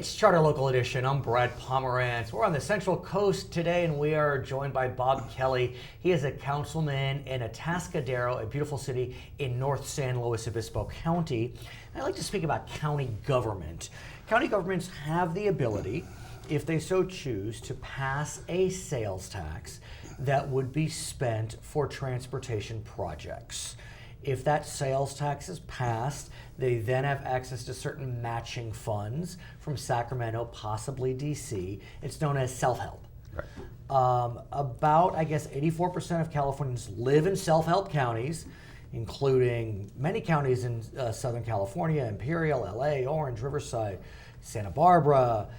It's Charter Local Edition. I'm Brad Pomerance. We're on the Central Coast today, and we are joined by Bob Kelley. He is a councilman in Atascadero, a beautiful city in North San Luis Obispo County. And I'd like to speak about county government. County governments have the ability, if they so choose, to pass a sales tax that would be spent for transportation projects. If that sales tax is passed, they then have access to certain matching funds from Sacramento, possibly DC. It's known as self-help. Right. About, I guess, 84% of Californians live in self-help counties, including many counties in Southern California, Imperial, LA, Orange, Riverside, Santa Barbara,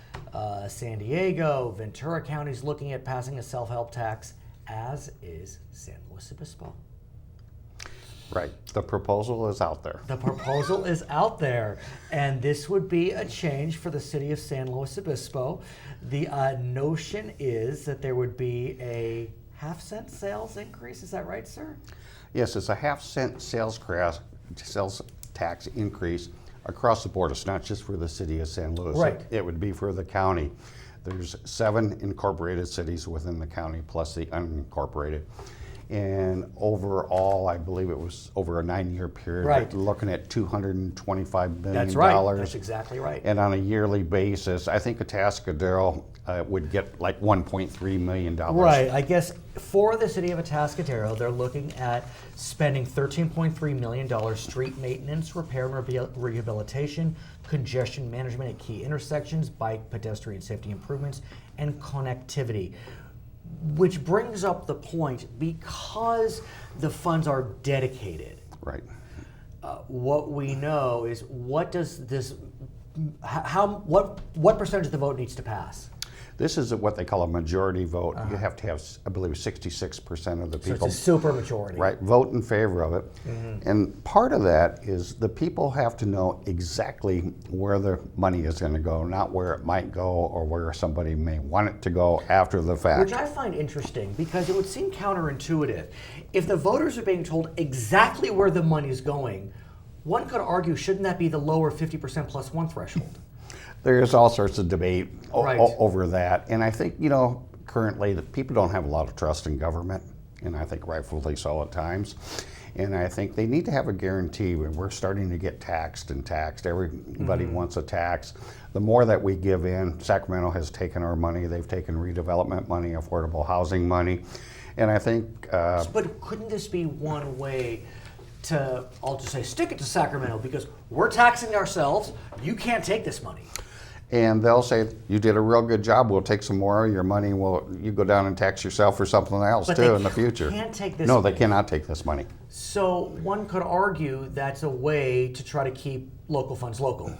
San Diego, Ventura counties looking at passing a self-help tax, as is San Luis Obispo. Right. The proposal is out there. The proposal is out there, and this would be a change for the city of San Luis Obispo. The notion is that there would be a half-cent sales increase. Is that right, sir? Yes, it's a half-cent sales tax increase across the board. It's not just for the city of San Luis. Right. It would be for the county. There's 7 incorporated cities within the county, plus the unincorporated. And overall, I believe it was over a 9-year period, right, looking at $225 million. That's right. That's exactly right. And on a yearly basis, I think Atascadero would get like $1.3 million. Right. I guess for the city of Atascadero, they're looking at spending $13.3 million street maintenance, repair and rehabilitation, congestion management at key intersections, bike, pedestrian safety improvements, and connectivity. Which brings up the point, because the funds are dedicated. Right. What we know is, what does this, what percentage of the vote needs to pass? This is what they call a majority vote. You have to have, I believe, 66% of the people. So it's a super majority. Right, vote in favor of it. Mm-hmm. And part of that is the people have to know exactly where the money is going to go, not where it might go or where somebody may want it to go after the fact. Which I find interesting, because it would seem counterintuitive. If the voters are being told exactly where the money is going, one could argue, shouldn't that be the lower 50% plus one threshold? There's all sorts of debate right, over that. And I think, currently that people don't have a lot of trust in government, and I think rightfully so at times. And I think they need to have a guarantee. When we're starting to get taxed and taxed, everybody wants a tax. The more that we give in, Sacramento has taken our money, they've taken redevelopment money, affordable housing money. And I think... but couldn't this be one way to, I'll just say, stick it to Sacramento, because we're taxing ourselves, you can't take this money. And they'll say, you did a real good job, we'll take some more of your money, you go down and tax yourself for something else too in the future. They can't take this No, money. they cannot take this money. So one could argue that's a way to try to keep local funds local.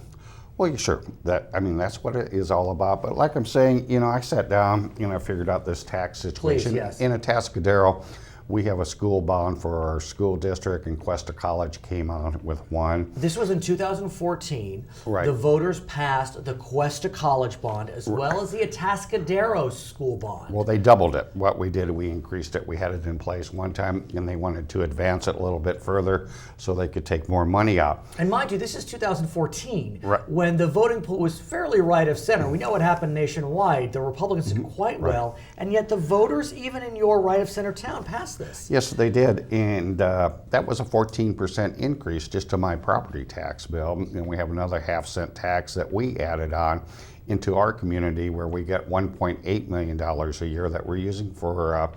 Well, sure. That's what it is all about. But like I'm saying, I sat down, I figured out this tax situation. Please, yes. In Atascadero, we have a school bond for our school district, and Cuesta College came out with one. This was in 2014. Right. The voters passed the Cuesta College bond as well as the Atascadero school bond. Well, they doubled it. What we did, we increased it. We had it in place one time, and they wanted to advance it a little bit further so they could take more money out. And mind you, this is 2014, right, when the voting pool was fairly right of center. We know what happened nationwide. The Republicans did quite well, and yet the voters, even in your right of center town, passed this. Yes, they did, and that was a 14% increase just to my property tax bill. And we have another half-cent tax that we added on into our community, where we get $1.8 million a year that we're using for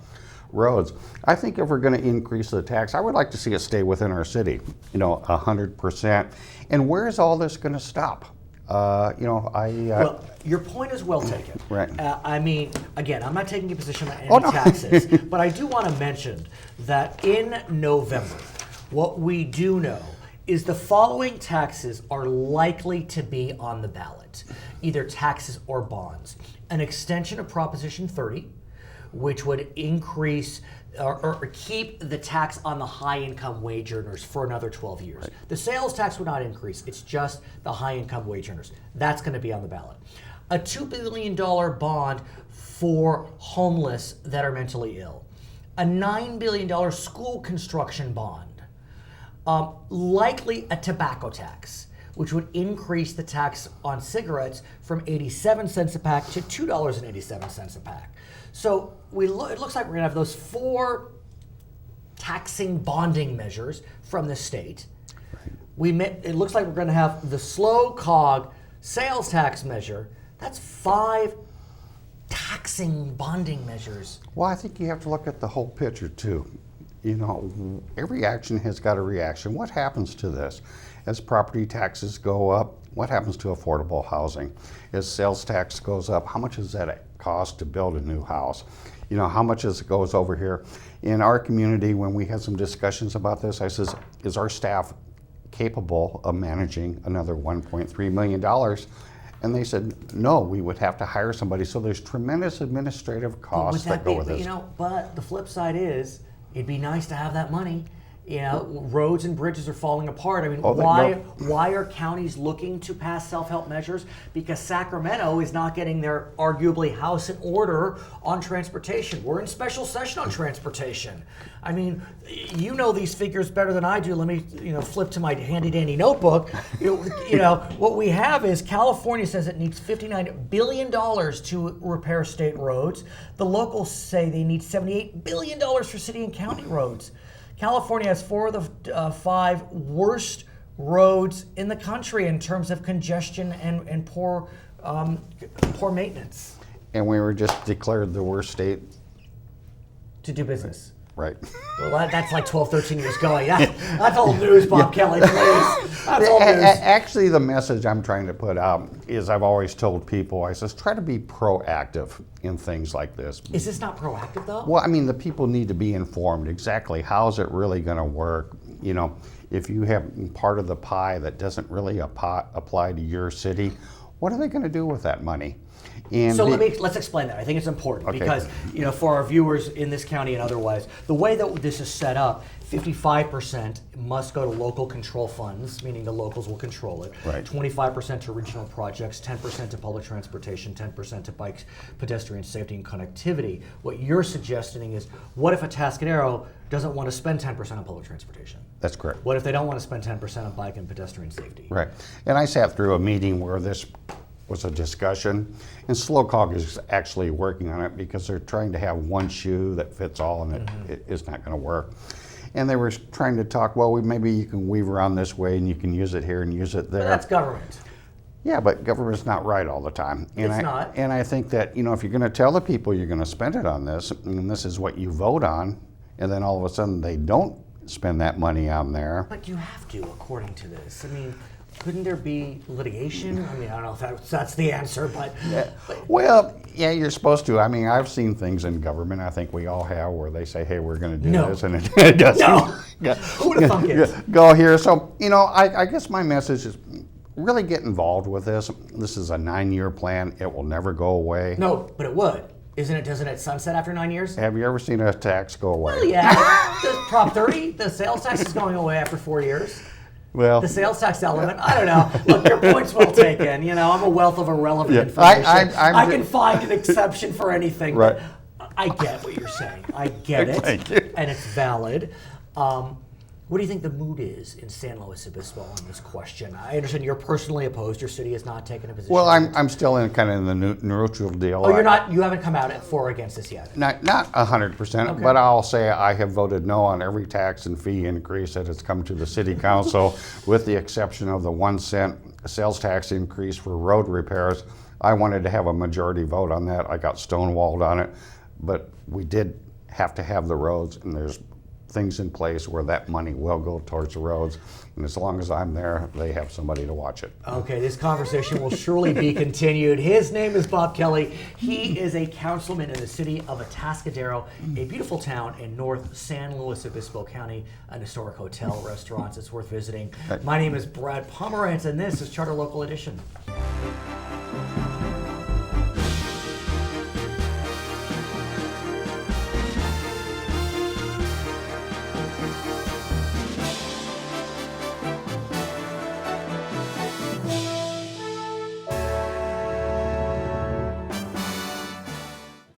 roads. I think if we're going to increase the tax, I would like to see it stay within our city, 100%. And where is all this going to stop? Well, your point is well taken. Right. Again, I'm not taking a position on any taxes, but I do want to mention that in November, what we do know is the following taxes are likely to be on the ballot, either taxes or bonds. An extension of Proposition 30, which would increase or keep the tax on the high-income wage earners for another 12 years. Right. The sales tax would not increase. It's just the high-income wage earners. That's going to be on the ballot. A $2 billion bond for homeless that are mentally ill. A $9 billion school construction bond. Likely a tobacco tax, which would increase the tax on cigarettes from 87 cents a pack to $2.87 a pack. So it looks like we're going to have those 4 taxing bonding measures from the state. It looks like we're going to have the slow cog sales tax measure. That's 5 taxing bonding measures. Well, I think you have to look at the whole picture too. You know, every action has got a reaction. What happens to this? As property taxes go up, what happens to affordable housing? As sales tax goes up, how much does that cost to build a new house? You know, how much as it goes over here? In our community, when we had some discussions about this, I says, is our staff capable of managing another $1.3 million? And they said, no, we would have to hire somebody. So there's tremendous administrative costs that go with this. You know, but the flip side is, it'd be nice to have that money. You know, roads and bridges are falling apart. I mean, why are counties looking to pass self-help measures? Because Sacramento is not getting their arguably house in order on transportation. We're in special session on transportation. I mean, you know these figures better than I do. Let me, flip to my handy-dandy notebook. What we have is California says it needs $59 billion to repair state roads. The locals say they need $78 billion for city and county roads. California has 4 of the 5 worst roads in the country in terms of congestion and poor maintenance. And we were just declared the worst state to do business. Right. Well, that's like 12, 13 years going. That's old news, Bob Kelley, please. That's old news. Actually, the message I'm trying to put out is I've always told people, I says, try to be proactive in things like this. Is this not proactive, though? Well, I mean, the people need to be informed exactly how's it really going to work. You know, if you have part of the pie that doesn't really apply to your city, what are they going to do with that money? And so let's explain that. I think it's important because for our viewers in this county and otherwise, the way that this is set up, 55% must go to local control funds, meaning the locals will control it. Right. 25% to regional projects, 10% to public transportation, 10% to bikes, pedestrian safety and connectivity. What you're suggesting is, what if Atascadero doesn't want to spend 10% on public transportation? That's correct. What if they don't want to spend 10% on bike and pedestrian safety? Right. And I sat through a meeting where this was a discussion, and SlowCog is actually working on it because they're trying to have one shoe that fits all, and it is not going to work. And they were trying to talk, well, maybe you can weave around this way and you can use it here and use it there. But that's government. Yeah, but government's not right all the time. And it's not. And I think that, if you're going to tell the people you're going to spend it on this, and this is what you vote on, and then all of a sudden they don't spend that money on there. But you have to, according to this. I mean, couldn't there be litigation? I mean, I don't know if that's the answer, but... Well, yeah, you're supposed to. I mean, I've seen things in government, I think we all have, where they say, hey, we're going to do this, and it doesn't. No! Who would have thunk it? Go here. So, I guess my message is really get involved with this. This is a 9-year plan. It will never go away. No, but it would. Doesn't it sunset after 9 years? Have you ever seen a tax go away? Well, yeah. The Prop 30, the sales tax is going away after 4 years. Well, the sales tax element, I don't know. Look, your point's well taken. I'm a wealth of irrelevant information. I can find an exception for anything. Right. But I get what you're saying. I get it. Thank you. And it's valid. What do you think the mood is in San Luis Obispo on this question? I understand you're personally opposed. Your city has not taken a position. Well, I'm still in kind of in the neutral deal. Oh, you're not. You haven't come out for or against this yet. Not 100%, but I'll say I have voted no on every tax and fee increase that has come to the city council, with the exception of the 1 cent sales tax increase for road repairs. I wanted to have a majority vote on that. I got stonewalled on it, but we did have to have the roads, and there's things in place where that money will go towards the roads, and as long as I'm there, they have somebody to watch it. Okay, this conversation will surely be continued. His name is Bob Kelley. He is a councilman in the city of Atascadero, a beautiful town in North San Luis Obispo County, an historic hotel, restaurants. It's worth visiting. My name is Brad Pomerance, and this is Charter Local Edition.